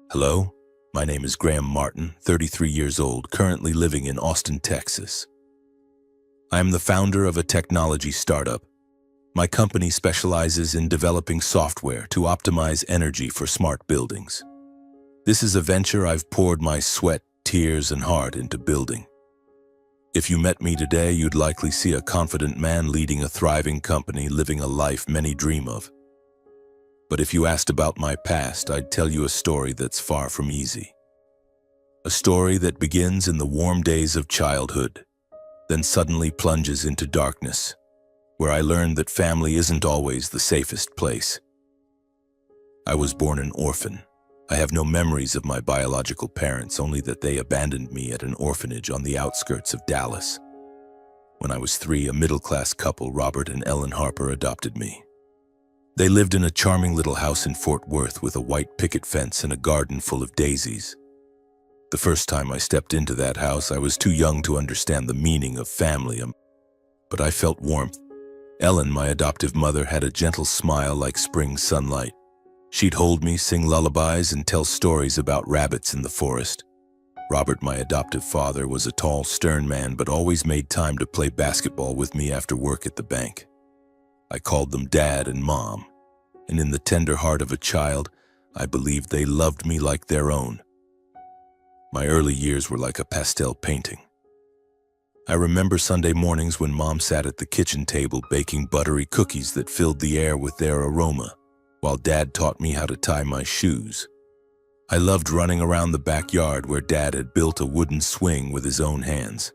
Hello, my name is Graham Martin, 33 years old, currently living in Austin, Texas. I am the founder of a technology startup. My company specializes in developing software to optimize energy for smart buildings. This is a venture I've poured my sweat, tears, and heart into building. If you met me today, you'd likely see a confident man leading a thriving company, living a life many dream of. But if you asked about my past, I'd tell you a story that's far from easy. A story that begins in the warm days of childhood, then suddenly plunges into darkness, where I learned that family isn't always the safest place. I was born an orphan. I have no memories of my biological parents, only that they abandoned me at an orphanage on the outskirts of Dallas. When I was 3, a middle-class couple, Robert and Ellen Harper, adopted me. They lived in a charming little house in Fort Worth with a white picket fence and a garden full of daisies. The first time I stepped into that house, I was too young to understand the meaning of family, but I felt warmth. Ellen, my adoptive mother, had a gentle smile like spring sunlight. She'd hold me, sing lullabies, and tell stories about rabbits in the forest. Robert, my adoptive father, was a tall, stern man, but always made time to play basketball with me after work at the bank. I called them Dad and Mom, and in the tender heart of a child, I believed they loved me like their own. My early years were like a pastel painting. I remember Sunday mornings when Mom sat at the kitchen table baking buttery cookies that filled the air with their aroma, while Dad taught me how to tie my shoes. I loved running around the backyard where Dad had built a wooden swing with his own hands.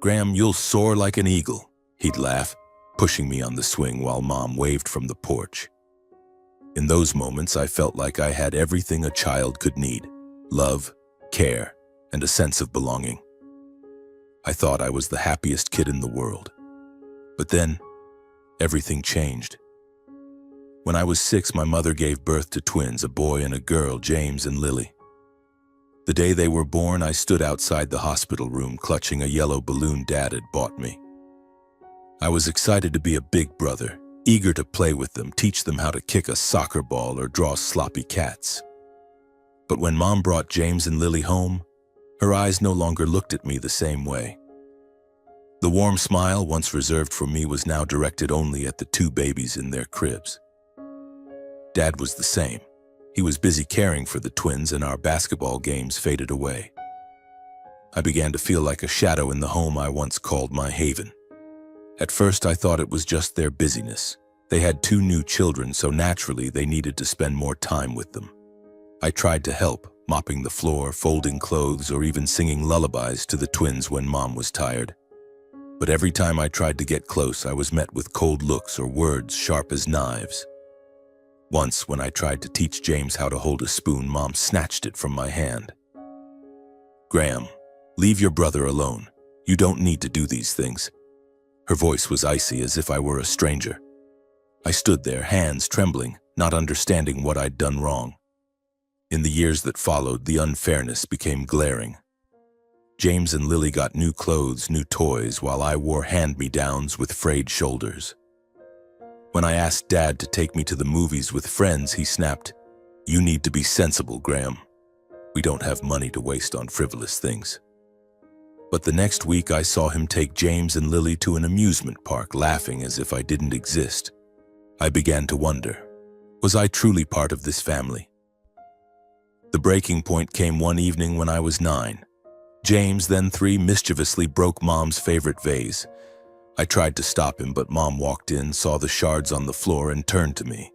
"Graham, you'll soar like an eagle," he'd laugh, pushing me on the swing while Mom waved from the porch. In those moments, I felt like I had everything a child could need: love, care, and a sense of belonging. I thought I was the happiest kid in the world. But then, everything changed. When I was 6, my mother gave birth to twins, a boy and a girl, James and Lily. The day they were born, I stood outside the hospital room clutching a yellow balloon Dad had bought me. I was excited to be a big brother, eager to play with them, teach them how to kick a soccer ball or draw sloppy cats. But when Mom brought James and Lily home, her eyes no longer looked at me the same way. The warm smile once reserved for me was now directed only at the 2 babies in their cribs. Dad was the same. He was busy caring for the twins, and our basketball games faded away. I began to feel like a shadow in the home I once called my haven. At first, I thought it was just their busyness. They had 2 new children, so naturally they needed to spend more time with them. I tried to help, mopping the floor, folding clothes, or even singing lullabies to the twins when Mom was tired. But every time I tried to get close, I was met with cold looks or words sharp as knives. Once, when I tried to teach James how to hold a spoon, Mom snatched it from my hand. "Graham, leave your brother alone. You don't need to do these things." Her voice was icy, as if I were a stranger. I stood there, hands trembling, not understanding what I'd done wrong. In the years that followed, the unfairness became glaring. James and Lily got new clothes, new toys, while I wore hand-me-downs with frayed shoulders. When I asked Dad to take me to the movies with friends, he snapped, "You need to be sensible, Graham. We don't have money to waste on frivolous things." But the next week, I saw him take James and Lily to an amusement park, laughing as if I didn't exist. I began to wonder, was I truly part of this family? The breaking point came one evening when I was 9. James, then 3, mischievously broke Mom's favorite vase. I tried to stop him, but Mom walked in, saw the shards on the floor, and turned to me.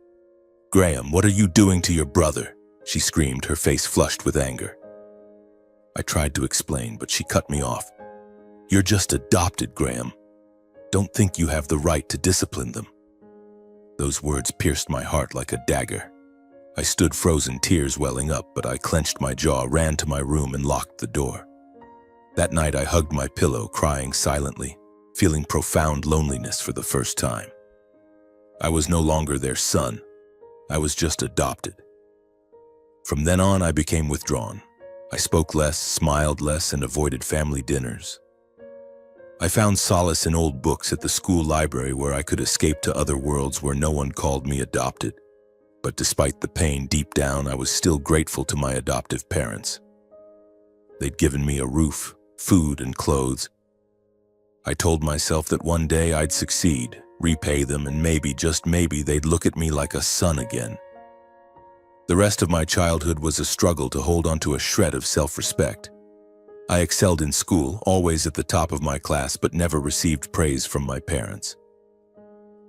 "Graham, what are you doing to your brother?" she screamed, her face flushed with anger. I tried to explain, but she cut me off. "You're just adopted, Graham. Don't think you have the right to discipline them." Those words pierced my heart like a dagger. I stood frozen, tears welling up, but I clenched my jaw, ran to my room, and locked the door. That night I hugged my pillow, crying silently, feeling profound loneliness for the first time. I was no longer their son. I was just adopted. From then on, I became withdrawn. I spoke less, smiled less, and avoided family dinners. I found solace in old books at the school library, where I could escape to other worlds where no one called me adopted. But despite the pain deep down, I was still grateful to my adoptive parents. They'd given me a roof, food, and clothes. I told myself that one day I'd succeed, repay them, and maybe, just maybe, they'd look at me like a son again. The rest of my childhood was a struggle to hold on to a shred of self-respect. I excelled in school, always at the top of my class, but never received praise from my parents.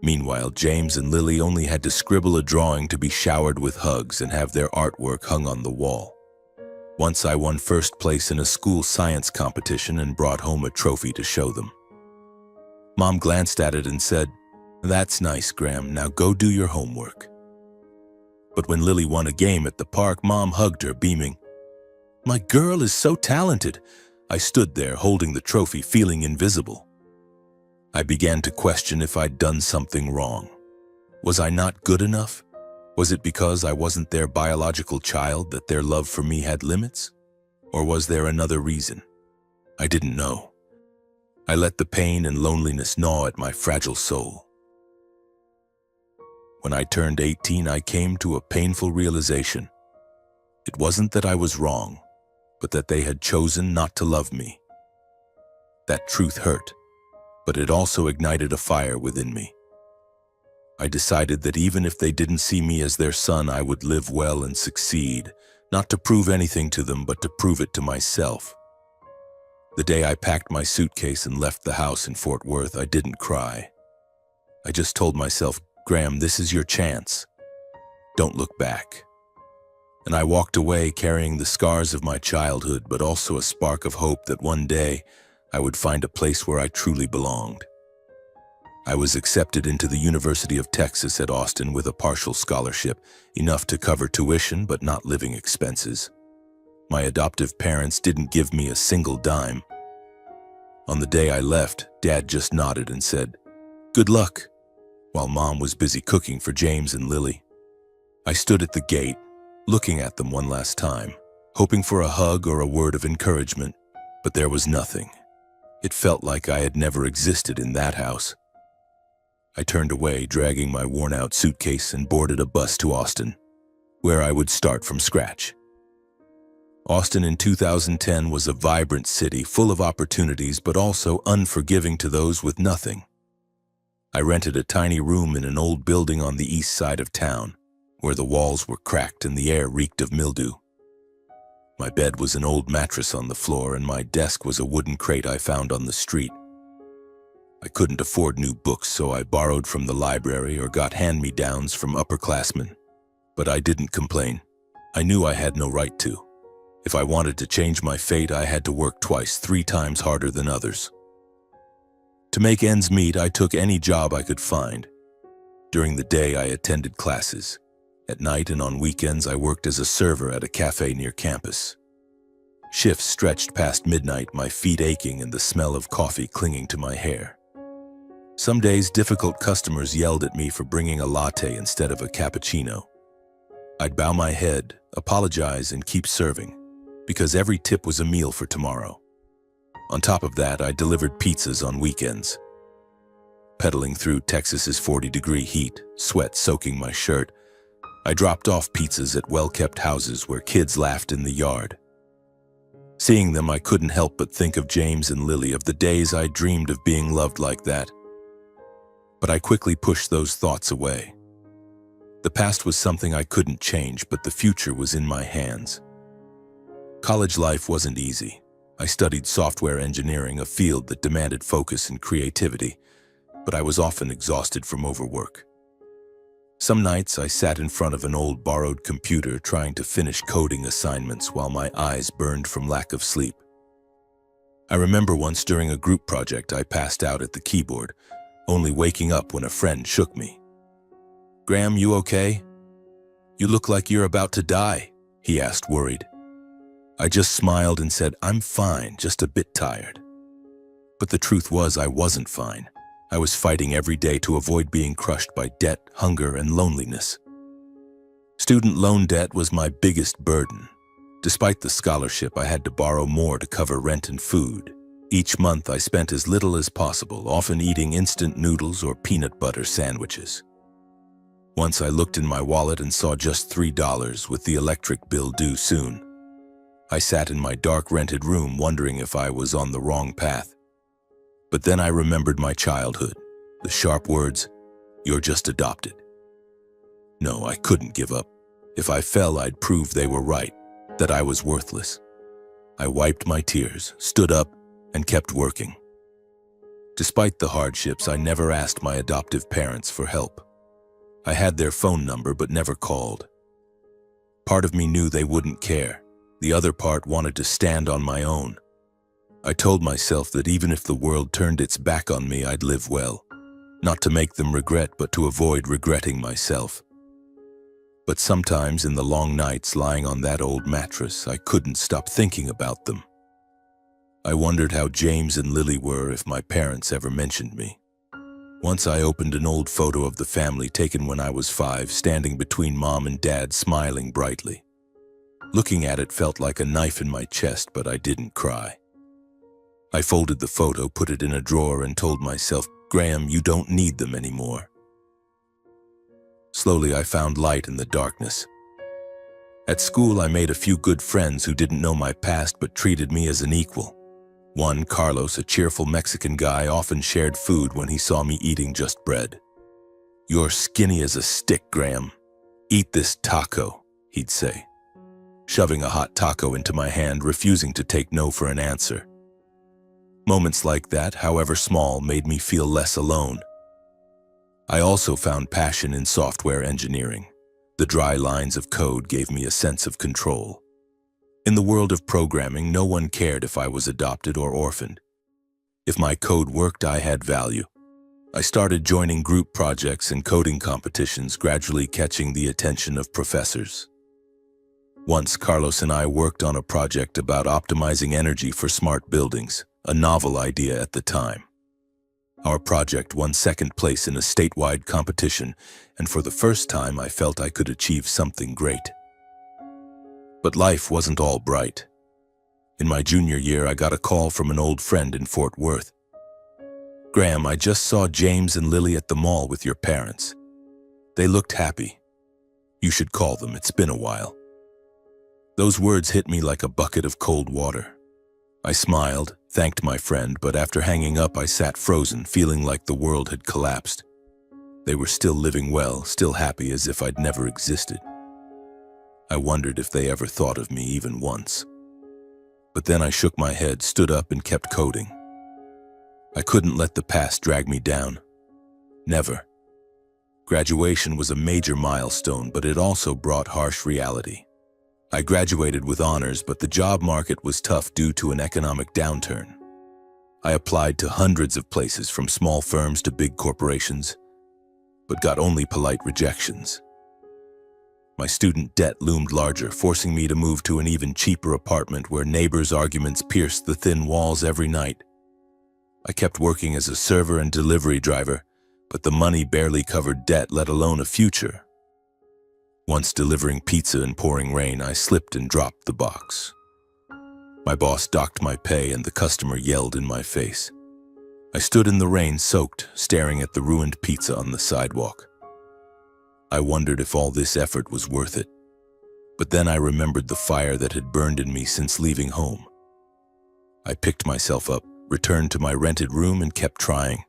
Meanwhile, James and Lily only had to scribble a drawing to be showered with hugs and have their artwork hung on the wall. Once I won first place in a school science competition and brought home a trophy to show them. Mom glanced at it and said, "That's nice, Graham, now go do your homework." But when Lily won a game at the park, Mom hugged her, beaming. "My girl is so talented." I stood there holding the trophy, feeling invisible. I began to question if I'd done something wrong. Was I not good enough? Was it because I wasn't their biological child that their love for me had limits? Or was there another reason? I didn't know. I let the pain and loneliness gnaw at my fragile soul. When I turned 18, I came to a painful realization. It wasn't that I was wrong, but that they had chosen not to love me. That truth hurt, but it also ignited a fire within me. I decided that even if they didn't see me as their son, I would live well and succeed, not to prove anything to them, but to prove it to myself. The day I packed my suitcase and left the house in Fort Worth, I didn't cry. I just told myself, "Graham, this is your chance. Don't look back." And I walked away carrying the scars of my childhood, but also a spark of hope that one day I would find a place where I truly belonged. I was accepted into the University of Texas at Austin with a partial scholarship, enough to cover tuition but not living expenses. My adoptive parents didn't give me a single dime. On the day I left, Dad just nodded and said, "Good luck," while Mom was busy cooking for James and Lily. I stood at the gate, looking at them one last time, hoping for a hug or a word of encouragement, but there was nothing. It felt like I had never existed in that house. I turned away, dragging my worn-out suitcase, and boarded a bus to Austin, where I would start from scratch. Austin in 2010 was a vibrant city full of opportunities, but also unforgiving to those with nothing. I rented a tiny room in an old building on the east side of town, where the walls were cracked and the air reeked of mildew. My bed was an old mattress on the floor, and my desk was a wooden crate I found on the street. I couldn't afford new books, so I borrowed from the library or got hand-me-downs from upperclassmen. But I didn't complain. I knew I had no right to. If I wanted to change my fate, I had to work twice, 3 times harder than others. To make ends meet, I took any job I could find. During the day, I attended classes. At night and on weekends, I worked as a server at a cafe near campus. Shifts stretched past midnight, my feet aching and the smell of coffee clinging to my hair. Some days, difficult customers yelled at me for bringing a latte instead of a cappuccino. I'd bow my head, apologize, and keep serving, because every tip was a meal for tomorrow. On top of that, I delivered pizzas on weekends. Pedaling through Texas's 40-degree heat, sweat soaking my shirt, I dropped off pizzas at well-kept houses where kids laughed in the yard. Seeing them, I couldn't help but think of James and Lily, of the days I dreamed of being loved like that. But I quickly pushed those thoughts away. The past was something I couldn't change, but the future was in my hands. College life wasn't easy. I studied software engineering, a field that demanded focus and creativity, but I was often exhausted from overwork. Some nights I sat in front of an old borrowed computer trying to finish coding assignments while my eyes burned from lack of sleep. I remember once during a group project I passed out at the keyboard, only waking up when a friend shook me. "Graham, you okay? You look like you're about to die," he asked, worried. I just smiled and said, "I'm fine, just a bit tired." But the truth was, I wasn't fine. I was fighting every day to avoid being crushed by debt, hunger, and loneliness. Student loan debt was my biggest burden. Despite the scholarship, I had to borrow more to cover rent and food. Each month, I spent as little as possible, often eating instant noodles or peanut butter sandwiches. Once I looked in my wallet and saw just $3 with the electric bill due soon. I sat in my dark rented room wondering if I was on the wrong path. But then I remembered my childhood, the sharp words, "You're just adopted." No, I couldn't give up. If I fell, I'd prove they were right, that I was worthless. I wiped my tears, stood up, and kept working. Despite the hardships, I never asked my adoptive parents for help. I had their phone number but never called. Part of me knew they wouldn't care. The other part wanted to stand on my own. I told myself that even if the world turned its back on me, I'd live well. Not to make them regret, but to avoid regretting myself. But sometimes in the long nights lying on that old mattress, I couldn't stop thinking about them. I wondered how James and Lily were if my parents ever mentioned me. Once I opened an old photo of the family taken when I was 5, standing between Mom and Dad, smiling brightly. Looking at it felt like a knife in my chest, but I didn't cry. I folded the photo, put it in a drawer, and told myself, "Graham, you don't need them anymore." Slowly, I found light in the darkness. At school, I made a few good friends who didn't know my past but treated me as an equal. One, Carlos, a cheerful Mexican guy, often shared food when he saw me eating just bread. "You're skinny as a stick, Graham. Eat this taco," he'd say, shoving a hot taco into my hand, refusing to take no for an answer. Moments like that, however small, made me feel less alone. I also found passion in software engineering. The dry lines of code gave me a sense of control. In the world of programming, no one cared if I was adopted or orphaned. If my code worked, I had value. I started joining group projects and coding competitions, gradually catching the attention of professors. Once, Carlos and I worked on a project about optimizing energy for smart buildings, a novel idea at the time. Our project won second place in a statewide competition, and for the first time I felt I could achieve something great. But life wasn't all bright. In my junior year, I got a call from an old friend in Fort Worth. "Graham, I just saw James and Lily at the mall with your parents. They looked happy. You should call them, it's been a while." Those words hit me like a bucket of cold water. I smiled, thanked my friend, but after hanging up I sat frozen, feeling like the world had collapsed. They were still living well, still happy, as if I'd never existed. I wondered if they ever thought of me even once. But then I shook my head, stood up, and kept coding. I couldn't let the past drag me down. Never. Graduation was a major milestone, but it also brought harsh reality. I graduated with honors, but the job market was tough due to an economic downturn. I applied to hundreds of places, from small firms to big corporations, but got only polite rejections. My student debt loomed larger, forcing me to move to an even cheaper apartment where neighbors' arguments pierced the thin walls every night. I kept working as a server and delivery driver, but the money barely covered debt, let alone a future. Once delivering pizza in pouring rain, I slipped and dropped the box. My boss docked my pay and the customer yelled in my face. I stood in the rain, soaked, staring at the ruined pizza on the sidewalk. I wondered if all this effort was worth it. But then I remembered the fire that had burned in me since leaving home. I picked myself up, returned to my rented room, and kept trying.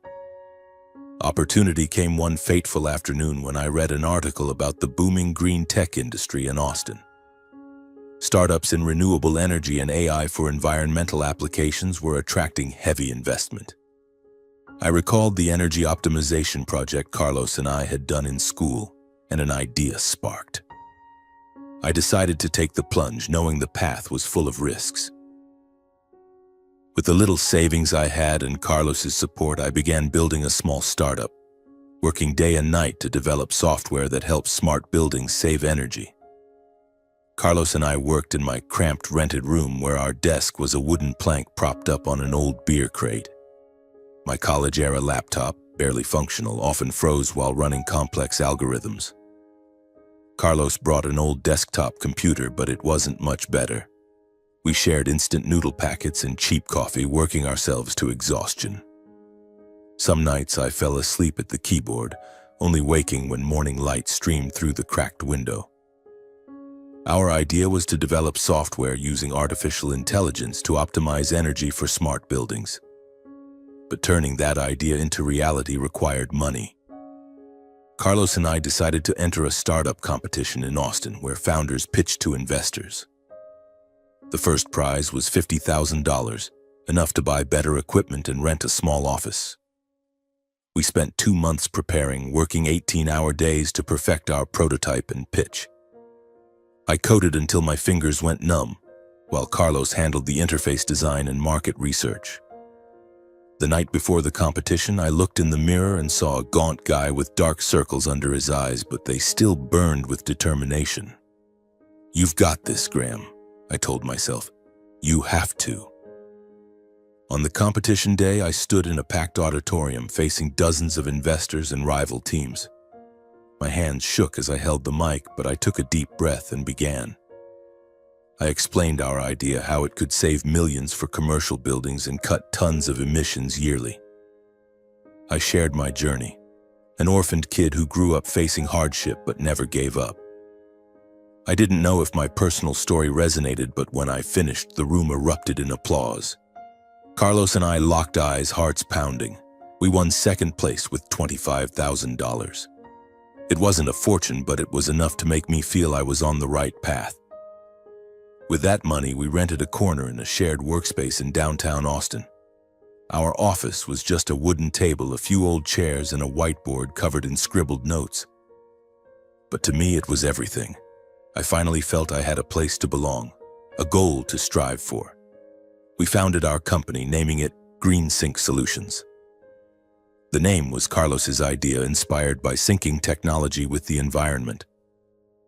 Opportunity came one fateful afternoon when I read an article about the booming green tech industry in Austin. Startups in renewable energy and AI for environmental applications were attracting heavy investment. I recalled the energy optimization project Carlos and I had done in school, and an idea sparked. I decided to take the plunge, knowing the path was full of risks. With the little savings I had and Carlos's support, I began building a small startup, working day and night to develop software that helps smart buildings save energy. Carlos and I worked in my cramped rented room, where our desk was a wooden plank propped up on an old beer crate. My college-era laptop, barely functional, often froze while running complex algorithms. Carlos brought an old desktop computer, but it wasn't much better. We shared instant noodle packets and cheap coffee, working ourselves to exhaustion. Some nights I fell asleep at the keyboard, only waking when morning light streamed through the cracked window. Our idea was to develop software using artificial intelligence to optimize energy for smart buildings. But turning that idea into reality required money. Carlos and I decided to enter a startup competition in Austin where founders pitched to investors. The first prize was $50,000, enough to buy better equipment and rent a small office. We spent 2 months preparing, working 18-hour days to perfect our prototype and pitch. I coded until my fingers went numb, while Carlos handled the interface design and market research. The night before the competition, I looked in the mirror and saw a gaunt guy with dark circles under his eyes, but they still burned with determination. "You've got this, Graham," I told myself. "You have to." On the competition day, I stood in a packed auditorium facing dozens of investors and rival teams. My hands shook as I held the mic, but I took a deep breath and began. I explained our idea, how it could save millions for commercial buildings and cut tons of emissions yearly. I shared my journey, an orphaned kid who grew up facing hardship but never gave up. I didn't know if my personal story resonated, but when I finished, the room erupted in applause. Carlos and I locked eyes, hearts pounding. We won second place with $25,000. It wasn't a fortune, but it was enough to make me feel I was on the right path. With that money, we rented a corner in a shared workspace in downtown Austin. Our office was just a wooden table, a few old chairs, and a whiteboard covered in scribbled notes. But to me, it was everything. I finally felt I had a place to belong, a goal to strive for. We founded our company, naming it GreenSync Solutions. The name was Carlos's idea, inspired by syncing technology with the environment.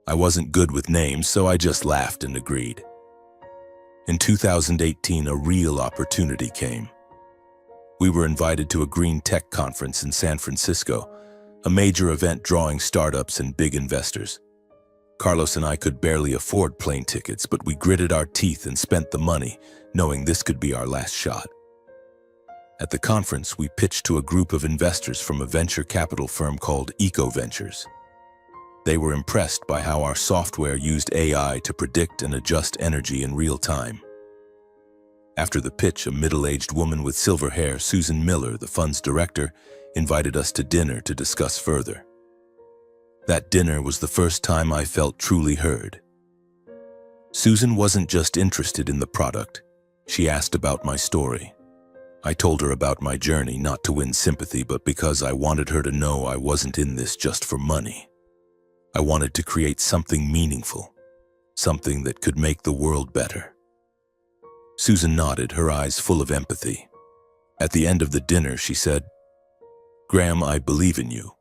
I wasn't good with names, so I just laughed and agreed. In 2018, a real opportunity came. We were invited to a green tech conference in San Francisco, a major event drawing startups and big investors. Carlos and I could barely afford plane tickets, but we gritted our teeth and spent the money, knowing this could be our last shot. At the conference, we pitched to a group of investors from a venture capital firm called Eco Ventures. They were impressed by how our software used AI to predict and adjust energy in real time. After the pitch, a middle-aged woman with silver hair, Susan Miller, the fund's director, invited us to dinner to discuss further. That dinner was the first time I felt truly heard. Susan wasn't just interested in the product. She asked about my story. I told her about my journey, not to win sympathy, but because I wanted her to know I wasn't in this just for money. I wanted to create something meaningful, something that could make the world better. Susan nodded, her eyes full of empathy. At the end of the dinner, she said, "Graham, I believe in you.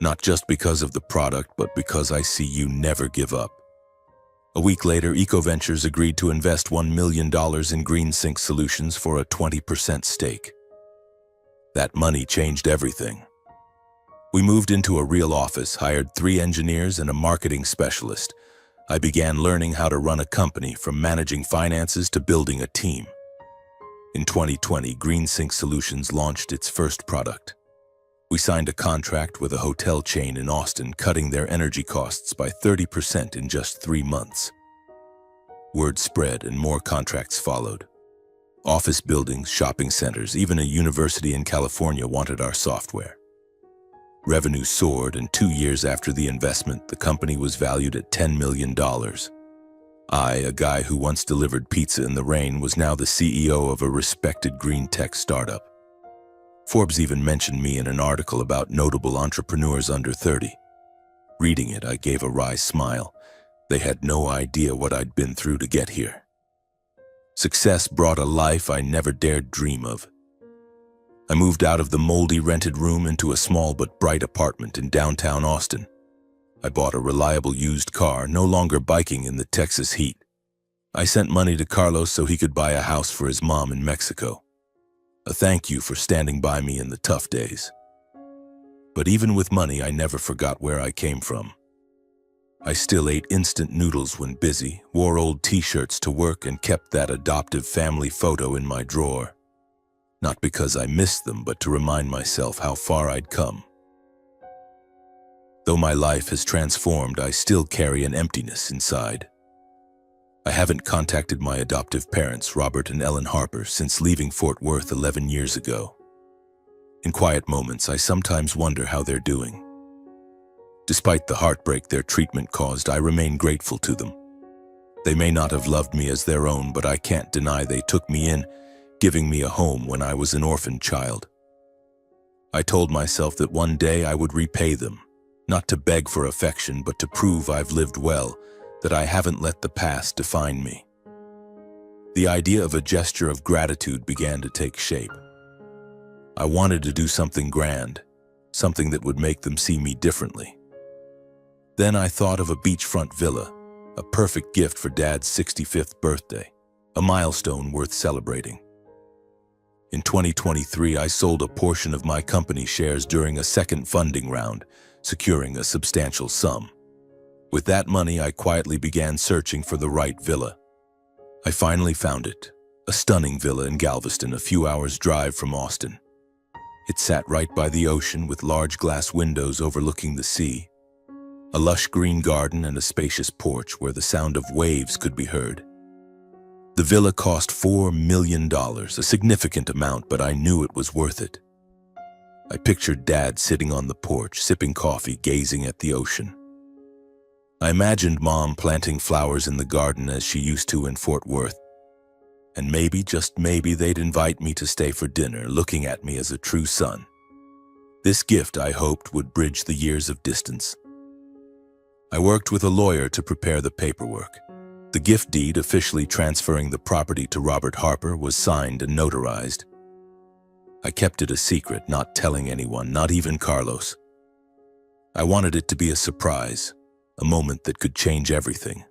Not just because of the product, but because I see you never give up." A week later, Eco Ventures agreed to invest $1 million in GreenSync Solutions for a 20% stake. That money changed everything. We moved into a real office, hired 3 engineers and a marketing specialist. I began learning how to run a company, from managing finances to building a team. In 2020, GreenSync Solutions launched its first product. We signed a contract with a hotel chain in Austin, cutting their energy costs by 30% in just 3 months. Word spread and more contracts followed. Office buildings, shopping centers, even a university in California wanted our software. Revenue soared, and 2 years after the investment, the company was valued at $10 million. I, a guy who once delivered pizza in the rain, was now the CEO of a respected green tech startup. Forbes even mentioned me in an article about notable entrepreneurs under 30. Reading it, I gave a wry smile. They had no idea what I'd been through to get here. Success brought a life I never dared dream of. I moved out of the moldy rented room into a small but bright apartment in downtown Austin. I bought a reliable used car, no longer biking in the Texas heat. I sent money to Carlos so he could buy a house for his mom in Mexico. A thank you for standing by me in the tough days. But even with money, I never forgot where I came from. I still ate instant noodles when busy, wore old t-shirts to work, and kept that adoptive family photo in my drawer. Not because I missed them, but to remind myself how far I'd come. Though my life has transformed, I still carry an emptiness inside. I haven't contacted my adoptive parents, Robert and Ellen Harper, since leaving Fort Worth 11 years ago. In quiet moments, I sometimes wonder how they're doing. Despite the heartbreak their treatment caused, I remain grateful to them. They may not have loved me as their own, but I can't deny they took me in, giving me a home when I was an orphan child. I told myself that one day I would repay them, not to beg for affection, but to prove I've lived well, that I haven't let the past define me. The idea of a gesture of gratitude began to take shape. I wanted to do something grand, something that would make them see me differently. Then I thought of a beachfront villa, a perfect gift for Dad's 65th birthday, a milestone worth celebrating. In 2023, I sold a portion of my company shares during a second funding round, securing a substantial sum. With that money, I quietly began searching for the right villa. I finally found it, a stunning villa in Galveston, a few hours' drive from Austin. It sat right by the ocean with large glass windows overlooking the sea, a lush green garden and a spacious porch where the sound of waves could be heard. The villa cost $4 million, a significant amount, but I knew it was worth it. I pictured Dad sitting on the porch, sipping coffee, gazing at the ocean. I imagined Mom planting flowers in the garden as she used to in Fort Worth. And maybe, just maybe, they'd invite me to stay for dinner, looking at me as a true son. This gift, I hoped, would bridge the years of distance. I worked with a lawyer to prepare the paperwork. The gift deed officially transferring the property to Robert Harper was signed and notarized. I kept it a secret, not telling anyone, not even Carlos. I wanted it to be a surprise, a moment that could change everything.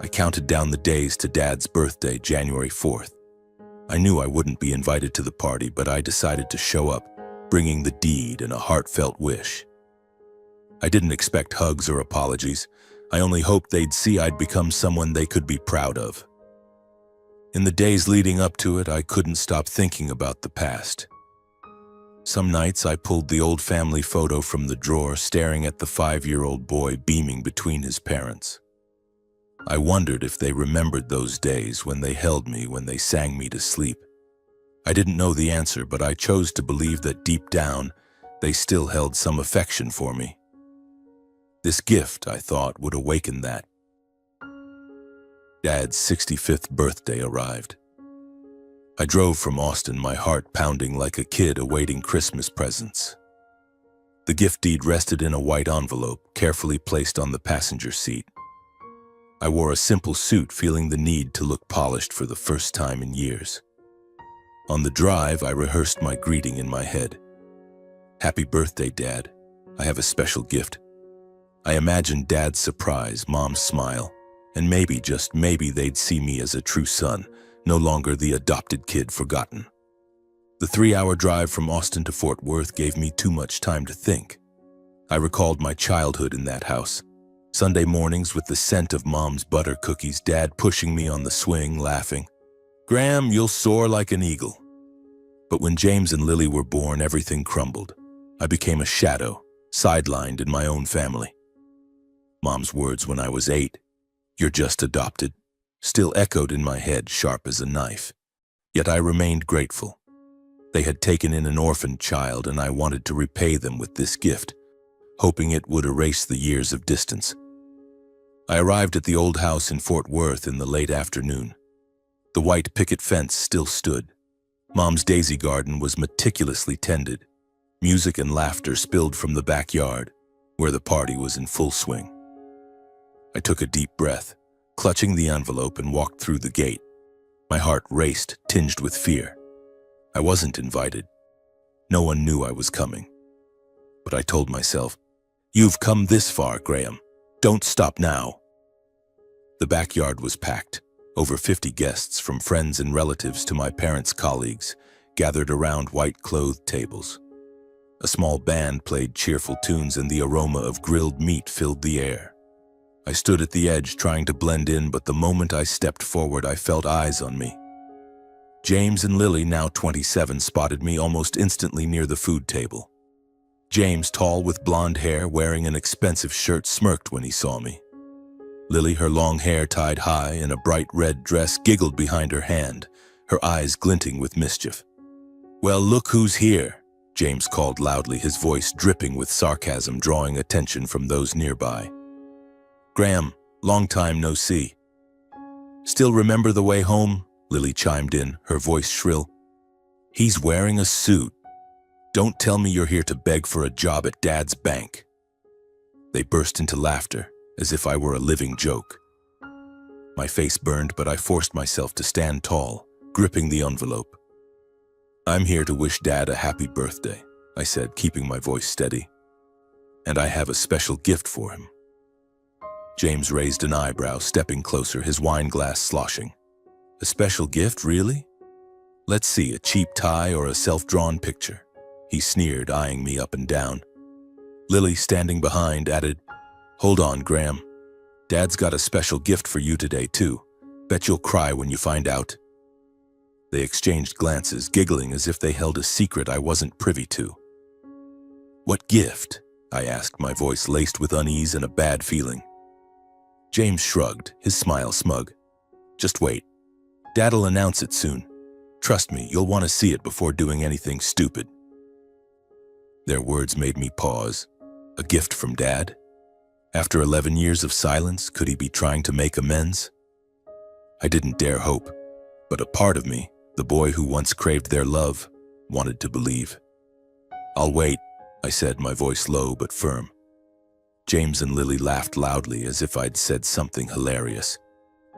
I counted down the days to Dad's birthday, January 4th. I knew I wouldn't be invited to the party, but I decided to show up, bringing the deed and a heartfelt wish. I didn't expect hugs or apologies. I only hoped they'd see I'd become someone they could be proud of. In the days leading up to it, I couldn't stop thinking about the past. Some nights I pulled the old family photo from the drawer, staring at the 5-year-old boy beaming between his parents. I wondered if they remembered those days when they held me, when they sang me to sleep. I didn't know the answer, but I chose to believe that deep down, they still held some affection for me. This gift, I thought, would awaken that. Dad's 65th birthday arrived. I drove from Austin, my heart pounding like a kid awaiting Christmas presents. The gift deed rested in a white envelope, carefully placed on the passenger seat. I wore a simple suit, feeling the need to look polished for the first time in years. On the drive, I rehearsed my greeting in my head. "Happy birthday, Dad. I have a special gift." I imagined Dad's surprise, Mom's smile, and maybe, just maybe, they'd see me as a true son, no longer the adopted kid forgotten. The 3-hour drive from Austin to Fort Worth gave me too much time to think. I recalled my childhood in that house. Sunday mornings with the scent of Mom's butter cookies, Dad pushing me on the swing, laughing, "Graham, you'll soar like an eagle." But when James and Lily were born, everything crumbled. I became a shadow, sidelined in my own family. Mom's words when I was 8, "You're just adopted," still echoed in my head, sharp as a knife. Yet I remained grateful. They had taken in an orphan child, and I wanted to repay them with this gift, hoping it would erase the years of distance. I arrived at the old house in Fort Worth in the late afternoon. The white picket fence still stood. Mom's daisy garden was meticulously tended. Music and laughter spilled from the backyard, where the party was in full swing. I took a deep breath, clutching the envelope, and walked through the gate. My heart raced, tinged with fear. I wasn't invited. No one knew I was coming. But I told myself, "You've come this far, Graham. Don't stop now." The backyard was packed. Over 50 guests, from friends and relatives to my parents' colleagues, gathered around white-clothed tables. A small band played cheerful tunes, and the aroma of grilled meat filled the air. I stood at the edge, trying to blend in, but the moment I stepped forward, I felt eyes on me. James and Lily, now 27, spotted me almost instantly near the food table. James, tall with blonde hair, wearing an expensive shirt, smirked when he saw me. Lily, her long hair tied high in a bright red dress, giggled behind her hand, her eyes glinting with mischief. "Well, look who's here," James called loudly, his voice dripping with sarcasm, drawing attention from those nearby. "Graham, long time no see." "Still remember the way home?" Lily chimed in, her voice shrill. "He's wearing a suit. Don't tell me you're here to beg for a job at Dad's bank." They burst into laughter, as if I were a living joke. My face burned, but I forced myself to stand tall, gripping the envelope. "I'm here to wish Dad a happy birthday," I said, keeping my voice steady. "And I have a special gift for him." James raised an eyebrow, stepping closer, his wine glass sloshing. "A special gift, really? Let's see, a cheap tie or a self-drawn picture?" He sneered, eyeing me up and down. Lily, standing behind, added, "Hold on, Graham. Dad's got a special gift for you today, too. Bet you'll cry when you find out." They exchanged glances, giggling as if they held a secret I wasn't privy to. "What gift?" I asked, my voice laced with unease and a bad feeling. James shrugged, his smile smug. "Just wait. Dad'll announce it soon. Trust me, you'll want to see it before doing anything stupid." Their words made me pause. A gift from Dad? After 11 years of silence, could he be trying to make amends? I didn't dare hope, but a part of me, the boy who once craved their love, wanted to believe. "I'll wait," I said, my voice low but firm. James and Lily laughed loudly as if I'd said something hilarious.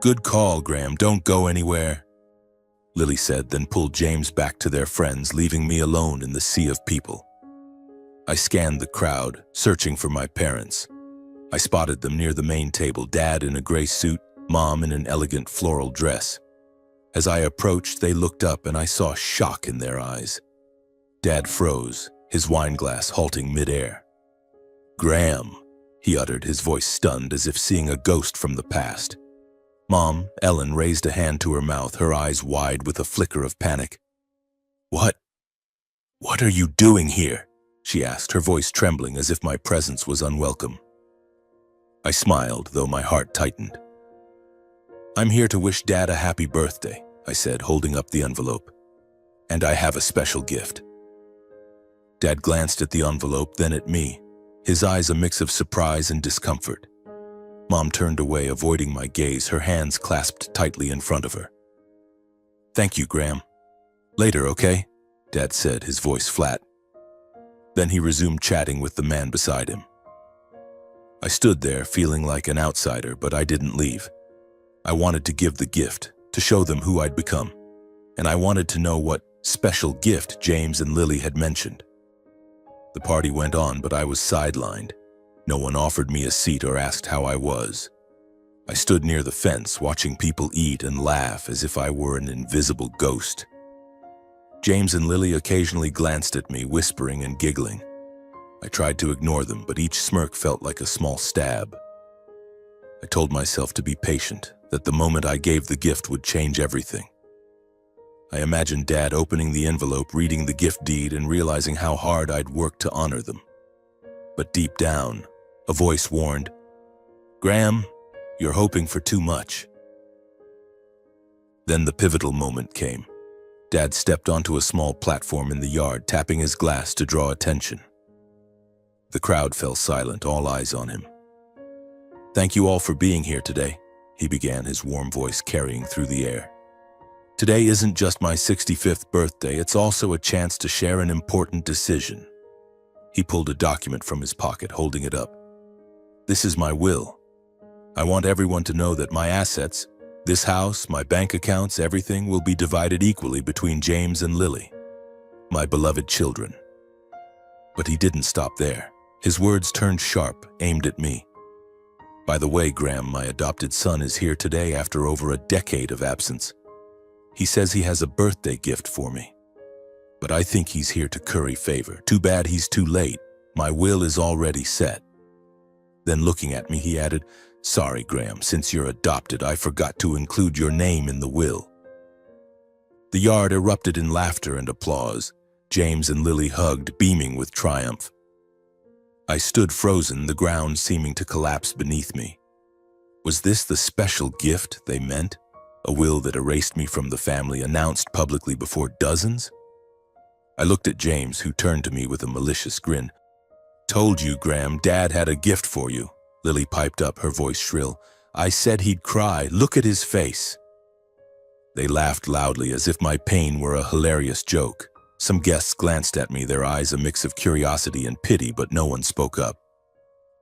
"Good call, Graham, don't go anywhere," Lily said, then pulled James back to their friends, leaving me alone in the sea of people. I scanned the crowd, searching for my parents. I spotted them near the main table, Dad in a gray suit, Mom in an elegant floral dress. As I approached, they looked up and I saw shock in their eyes. Dad froze, his wine glass halting midair. "Graham," he uttered, his voice stunned as if seeing a ghost from the past. Mom, Ellen, raised a hand to her mouth, her eyes wide with a flicker of panic. What are you doing here?" she asked, her voice trembling as if my presence was unwelcome. I smiled, though my heart tightened. "I'm here to wish Dad a happy birthday," I said, holding up the envelope. "And I have a special gift." Dad glanced at the envelope, then at me, his eyes a mix of surprise and discomfort. Mom turned away, avoiding my gaze, her hands clasped tightly in front of her. "Thank you, Graham. Later, okay?" Dad said, his voice flat. Then he resumed chatting with the man beside him. I stood there, feeling like an outsider, but I didn't leave. I wanted to give the gift, to show them who I'd become. And I wanted to know what special gift James and Lily had mentioned. The party went on, but I was sidelined. No one offered me a seat or asked how I was. I stood near the fence, watching people eat and laugh as if I were an invisible ghost. James and Lily occasionally glanced at me, whispering and giggling. I tried to ignore them, but each smirk felt like a small stab. I told myself to be patient, that the moment I gave the gift would change everything. I imagined Dad opening the envelope, reading the gift deed, and realizing how hard I'd worked to honor them. But deep down, a voice warned, "Graham, you're hoping for too much." Then the pivotal moment came. Dad stepped onto a small platform in the yard, tapping his glass to draw attention. The crowd fell silent, all eyes on him. "Thank you all for being here today," he began, his warm voice carrying through the air. "Today isn't just my 65th birthday, it's also a chance to share an important decision." He pulled a document from his pocket, holding it up. "This is my will. I want everyone to know that my assets, this house, my bank accounts, everything will be divided equally between James and Lily, my beloved children." But he didn't stop there. His words turned sharp, aimed at me. "By the way, Graham, my adopted son is here today after over a decade of absence. He says he has a birthday gift for me. But I think he's here to curry favor. Too bad he's too late. My will is already set." Then looking at me, he added, "Sorry, Graham, since you're adopted, I forgot to include your name in the will." The yard erupted in laughter and applause. James and Lily hugged, beaming with triumph. I stood frozen, the ground seeming to collapse beneath me. Was this the special gift they meant? A will that erased me from the family, announced publicly before dozens? I looked at James, who turned to me with a malicious grin. "Told you, Graham, Dad had a gift for you," Lily piped up, her voice shrill. "I said he'd cry. Look at his face." They laughed loudly, as if my pain were a hilarious joke. Some guests glanced at me, their eyes a mix of curiosity and pity, but no one spoke up.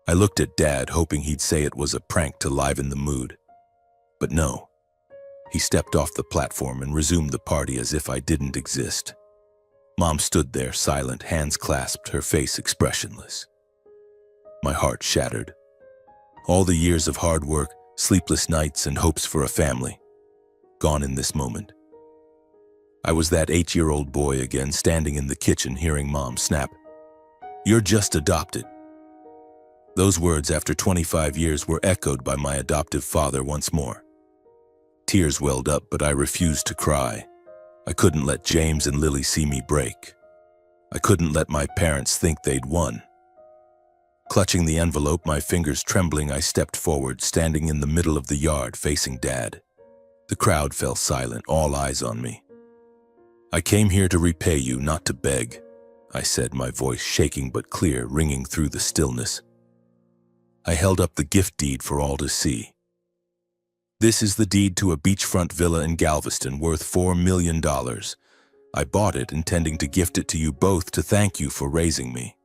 I looked at Dad, hoping he'd say it was a prank to liven the mood. But no. He stepped off the platform and resumed the party as if I didn't exist. Mom stood there, silent, hands clasped, her face expressionless. My heart shattered. All the years of hard work, sleepless nights, and hopes for a family, gone in this moment. I was that 8-year-old boy again, standing in the kitchen, hearing Mom snap, "You're just adopted." Those words, after 25 years, were echoed by my adoptive father once more. Tears welled up, but I refused to cry. I couldn't let James and Lily see me break. I couldn't let my parents think they'd won. Clutching the envelope, my fingers trembling, I stepped forward, standing in the middle of the yard, facing Dad. The crowd fell silent, all eyes on me. "I came here to repay you, not to beg," I said, my voice shaking but clear, ringing through the stillness. I held up the gift deed for all to see. "This is the deed to a beachfront villa in Galveston worth $4 million. I bought it intending to gift it to you both to thank you for raising me."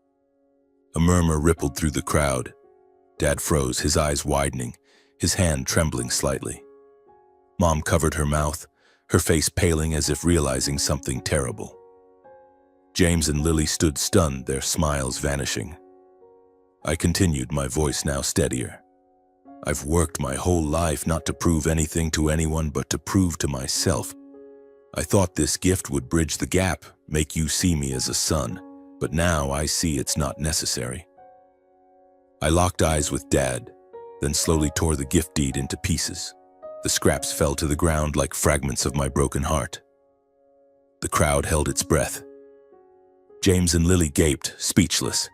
A murmur rippled through the crowd. Dad froze, his eyes widening, his hand trembling slightly. Mom covered her mouth, her face paling as if realizing something terrible. James and Lily stood stunned, their smiles vanishing. I continued, my voice now steadier. "I've worked my whole life not to prove anything to anyone but to prove to myself. I thought this gift would bridge the gap, make you see me as a son, but now I see it's not necessary." I locked eyes with Dad, then slowly tore the gift deed into pieces. The scraps fell to the ground like fragments of my broken heart. The crowd held its breath. James and Lily gaped, speechless.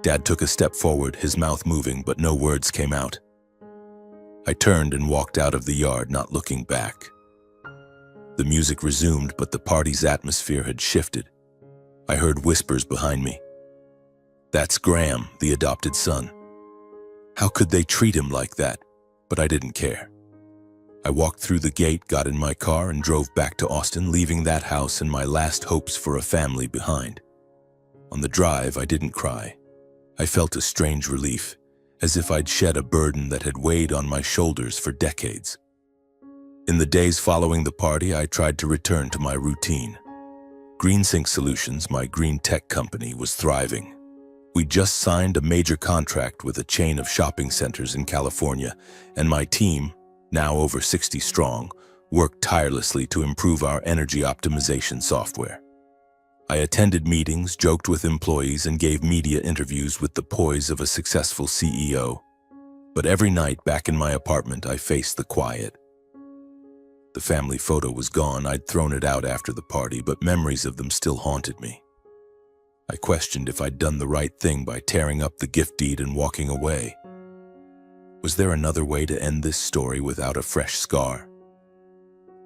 Dad took a step forward, his mouth moving, but no words came out. I turned and walked out of the yard, not looking back. The music resumed, but the party's atmosphere had shifted. I heard whispers behind me. "That's Graham, the adopted son. How could they treat him like that?" But I didn't care. I walked through the gate, got in my car, and drove back to Austin, leaving that house and my last hopes for a family behind. On the drive, I didn't cry. I felt a strange relief, as if I'd shed a burden that had weighed on my shoulders for decades. In the days following the party, I tried to return to my routine. GreenSync Solutions, my green tech company, was thriving. We just signed a major contract with a chain of shopping centers in California, and my team, now over 60 strong, worked tirelessly to improve our energy optimization software. I attended meetings, joked with employees, and gave media interviews with the poise of a successful CEO. But every night back in my apartment, I faced the quiet. The family photo was gone. I'd thrown it out after the party, but memories of them still haunted me. I questioned if I'd done the right thing by tearing up the gift deed and walking away. Was there another way to end this story without a fresh scar?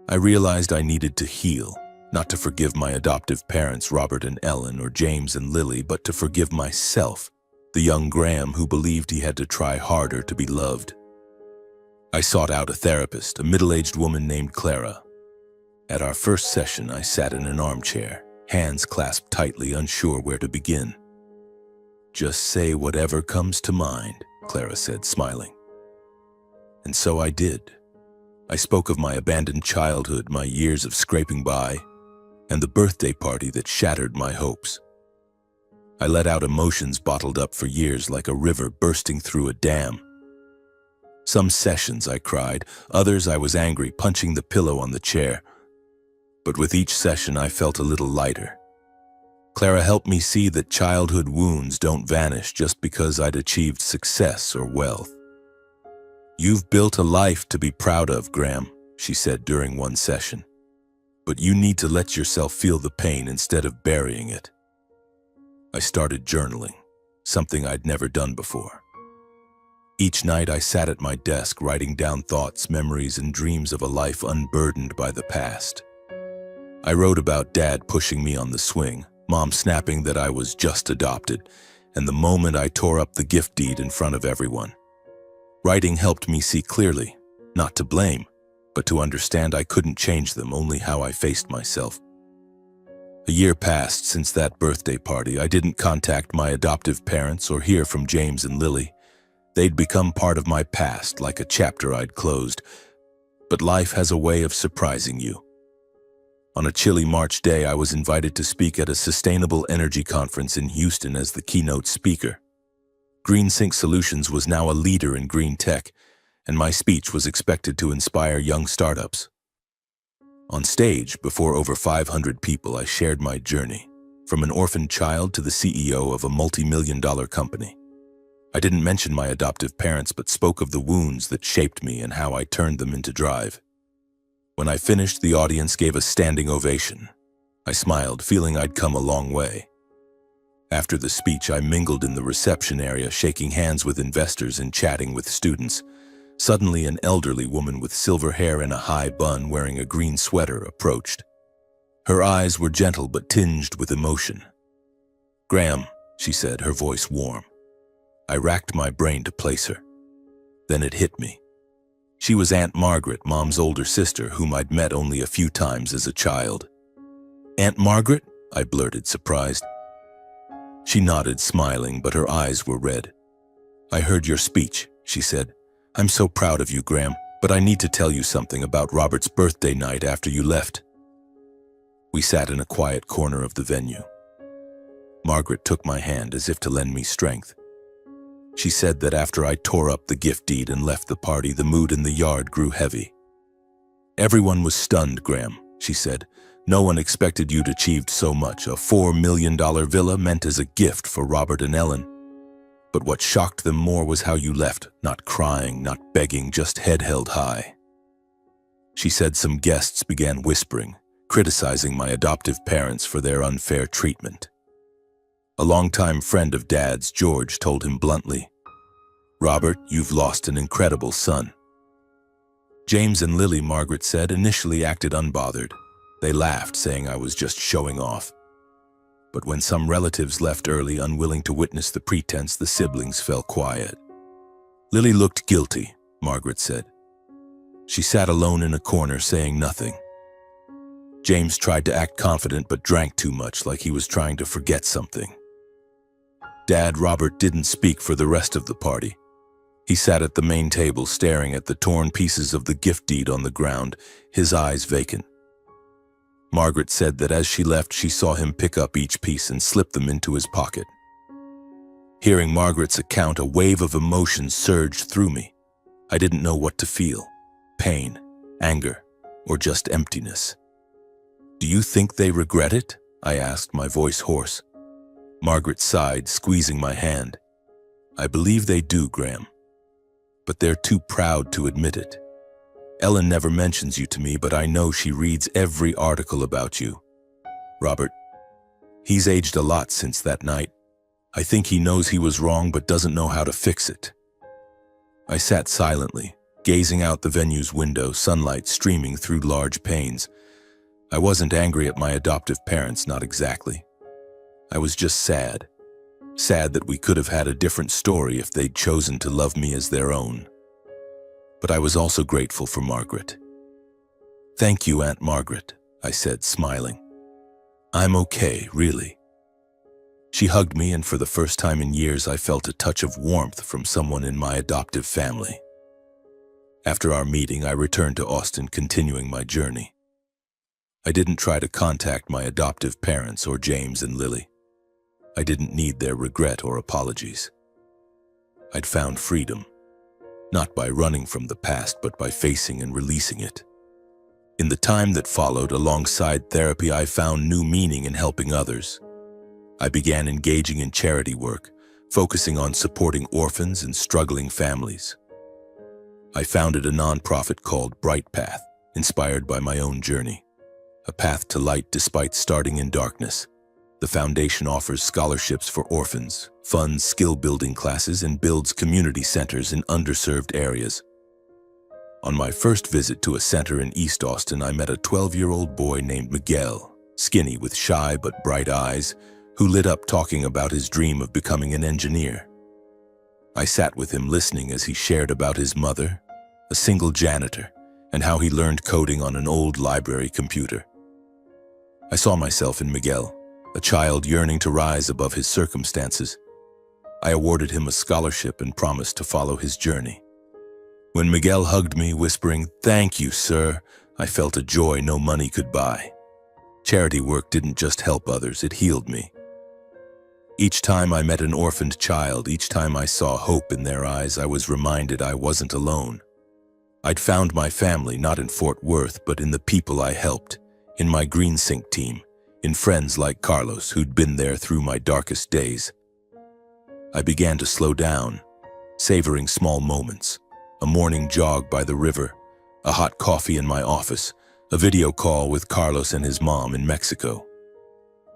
I realized I needed to heal. Not to forgive my adoptive parents, Robert and Ellen, or James and Lily, but to forgive myself, the young Graham who believed he had to try harder to be loved. I sought out a therapist, a middle-aged woman named Clara. At our first session, I sat in an armchair, hands clasped tightly, unsure where to begin. "Just say whatever comes to mind," Clara said, smiling. And so I did. I spoke of my abandoned childhood, my years of scraping by, and the birthday party that shattered my hopes. I let out emotions bottled up for years like a river bursting through a dam. Some sessions I cried, others I was angry, punching the pillow on the chair. But with each session I felt a little lighter. Clara helped me see that childhood wounds don't vanish just because I'd achieved success or wealth. "You've built a life to be proud of, Graham," she said during one session. "But you need to let yourself feel the pain instead of burying it." I started journaling. something I'd never done before. Each night I sat at my desk writing down thoughts, memories, and dreams of a life unburdened by the past. I wrote about Dad pushing me on the swing, Mom snapping that I was just adopted, and the moment I tore up the gift deed in front of everyone. Writing helped me see clearly, not to blame, but to understand I couldn't change them, only how I faced myself. A year passed since that birthday party. I didn't contact my adoptive parents or hear from James and Lily. They'd become part of my past, like a chapter I'd closed. But life has a way of surprising you. On a chilly March day, I was invited to speak at a sustainable energy conference in Houston as the keynote speaker. GreenSync Solutions was now a leader in green tech, and my speech was expected to inspire young startups. On stage, before over 500 people, I shared my journey, from an orphaned child to the CEO of a multi-million-dollar company. I didn't mention my adoptive parents, but spoke of the wounds that shaped me and how I turned them into drive. When I finished, the audience gave a standing ovation. I smiled, feeling I'd come a long way. After the speech, I mingled in the reception area, shaking hands with investors and chatting with students. Suddenly, an elderly woman with silver hair and a high bun wearing a green sweater approached. Her eyes were gentle but tinged with emotion. "Graham," she said, her voice warm. I racked my brain to place her. Then it hit me. She was Aunt Margaret, Mom's older sister, whom I'd met only a few times as a child. "Aunt Margaret?" I blurted, surprised. She nodded, smiling, but her eyes were red. "I heard your speech," she said. "I'm so proud of you, Graham, but I need to tell you something about Robert's birthday night after you left." We sat in a quiet corner of the venue. Margaret took my hand as if to lend me strength. She said that after I tore up the gift deed and left the party, the mood in the yard grew heavy. "Everyone was stunned, Graham," she said. "No one expected you'd achieved so much, a $4 million villa meant as a gift for Robert and Ellen. But what shocked them more was how you left, not crying, not begging, just head held high." She said some guests began whispering, criticizing my adoptive parents for their unfair treatment. A longtime friend of Dad's, George, told him bluntly, "Robert, you've lost an incredible son." James and Lily, Margaret said, initially acted unbothered. They laughed, saying I was just showing off. But when some relatives left early, unwilling to witness the pretense, the siblings fell quiet. "Lily looked guilty," Margaret said. She sat alone in a corner, saying nothing. James tried to act confident but drank too much, like he was trying to forget something. Dad, Robert, didn't speak for the rest of the party. He sat at the main table, staring at the torn pieces of the gift deed on the ground, his eyes vacant. Margaret said that as she left, she saw him pick up each piece and slip them into his pocket. Hearing Margaret's account, a wave of emotion surged through me. I didn't know what to feel: pain, anger, or just emptiness. "Do you think they regret it?" I asked, my voice hoarse. Margaret sighed, squeezing my hand. "I believe they do, Graham. But they're too proud to admit it. Ellen never mentions you to me, but I know she reads every article about you. Robert, he's aged a lot since that night. I think he knows he was wrong but doesn't know how to fix it." I sat silently, gazing out the venue's window, sunlight streaming through large panes. I wasn't angry at my adoptive parents, not exactly. I was just sad. Sad that we could have had a different story if they'd chosen to love me as their own. But I was also grateful for Margaret. "Thank you, Aunt Margaret," I said, smiling. "I'm okay, really." She hugged me, and for the first time in years, I felt a touch of warmth from someone in my adoptive family. After our meeting, I returned to Austin, continuing my journey. I didn't try to contact my adoptive parents or James and Lily. I didn't need their regret or apologies. I'd found freedom, not by running from the past, but by facing and releasing it. In the time that followed, alongside therapy, I found new meaning in helping others. I began engaging in charity work, focusing on supporting orphans and struggling families. I founded a nonprofit called Bright Path, inspired by my own journey. A path to light despite starting in darkness. The foundation offers scholarships for orphans, funds skill-building classes, and builds community centers in underserved areas. On my first visit to a center in East Austin, I met a 12-year-old boy named Miguel, skinny with shy but bright eyes, who lit up talking about his dream of becoming an engineer. I sat with him listening as he shared about his mother, a single janitor, and how he learned coding on an old library computer. I saw myself in Miguel, a child yearning to rise above his circumstances. I awarded him a scholarship and promised to follow his journey. When Miguel hugged me, whispering, "Thank you, sir," I felt a joy no money could buy. Charity work didn't just help others, it healed me. Each time I met an orphaned child, each time I saw hope in their eyes, I was reminded I wasn't alone. I'd found my family not in Fort Worth, but in the people I helped, in my Green Sink team, in friends like Carlos who'd been there through my darkest days. I began to slow down, savoring small moments. A morning jog by the river, a hot coffee in my office, a video call with Carlos and his mom in Mexico.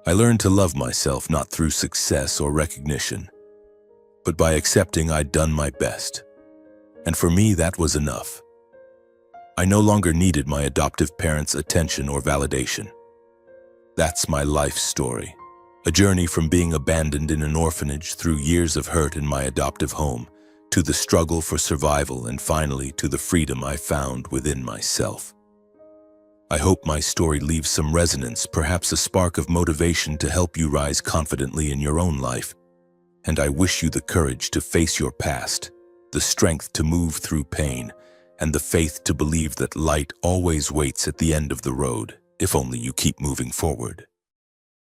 I learned to love myself not through success or recognition, but by accepting I'd done my best. And for me, that was enough. I no longer needed my adoptive parents' attention or validation. That's my life story, a journey from being abandoned in an orphanage through years of hurt in my adoptive home, to the struggle for survival, and finally to the freedom I found within myself. I hope my story leaves some resonance, perhaps a spark of motivation to help you rise confidently in your own life. And I wish you the courage to face your past, the strength to move through pain, and the faith to believe that light always waits at the end of the road, if only you keep moving forward.